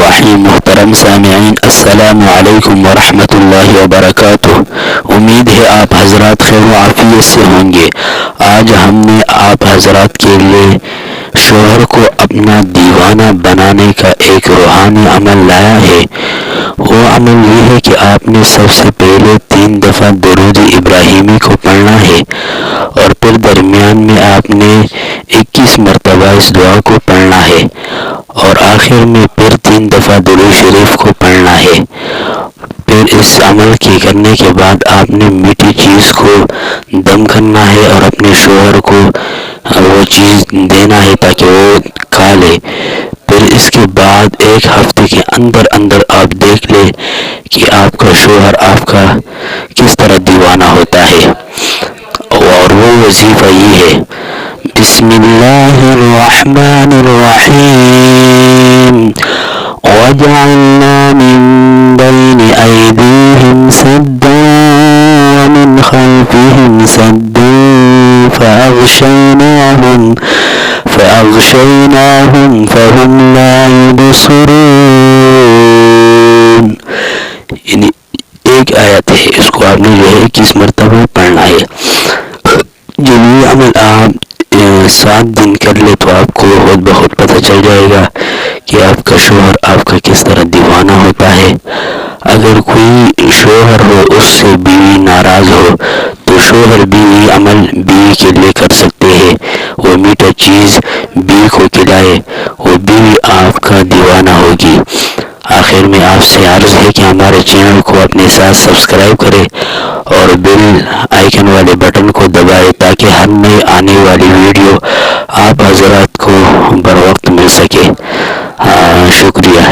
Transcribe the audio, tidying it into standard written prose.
الرحیم۔ محترم سامعین، السلام علیکم ورحمۃ اللہ وبرکاتہ۔ امید ہے آپ حضرات خیر و عافیت سے ہوں گے۔ آج ہم نے آپ حضرات کے لیے شوہر کو اپنا دیوانہ بنانے کا ایک روحانی عمل لایا ہے۔ وہ عمل یہ ہے کہ آپ نے سب سے پہلے 3 دفعہ درود ابراہیمی کو پڑھنا ہے، اور پھر درمیان میں آپ نے 21 مرتبہ اس دعا کو پڑھنا ہے، اور آخر میں پھر 3 دفعہ درود شریف کو پڑھنا ہے۔ پھر اس عمل کے کرنے کے بعد آپ نے میٹھی چیز کو دم کرنا ہے اور اپنے شوہر کو وہ چیز دینا ہے تاکہ وہ کھا لے۔ پھر اس کے بعد 1 ہفتے کے اندر آپ دیکھ لیں کہ آپ کا شوہر آپ کا کس طرح دیوانہ ہوتا ہے۔ اور وہ وظیفہ یہ ہے: بسم اللہ الرحمن الرحیم، وَجَعَلْنَا مِن بَيْنِ أَيْدِيهِمْ سَدًّا وَمِنْ خَلْفِهِمْ سَدًّا فَأَغْشَيْنَاهُمْ فَهُمْ لَا يُبْصِرُونَ۔ یعنی ایک آیت ہے، اس کو آپ نے جو ہے 21 مرتبہ پڑھنا ہے۔ جب یہ عمل آپ 7 دن کر لے تو آپ کو خود بخود پتہ چل جائے گا کہ آپ کا شوہر آپ کا کس طرح دیوانہ ہوتا ہے۔ اگر کوئی شوہر ہو اس سے بیوی ناراض ہو تو شوہر بھی یہ عمل بیوی کے لیے کر سکتے ہیں۔ وہ میٹھا چیز بیوی کو کھلائے، وہ بیوی آپ کا دیوانہ ہوگی۔ آخر میں آپ سے عرض ہے کہ ہمارے چینل کو اپنے ساتھ سبسکرائب کرے اور بیل آئیکن والے بٹن کو دبائے تاکہ ہر نئے آنے والی ویڈیو آپ حضرات کو بر وقت مل سکے۔ شکریہ۔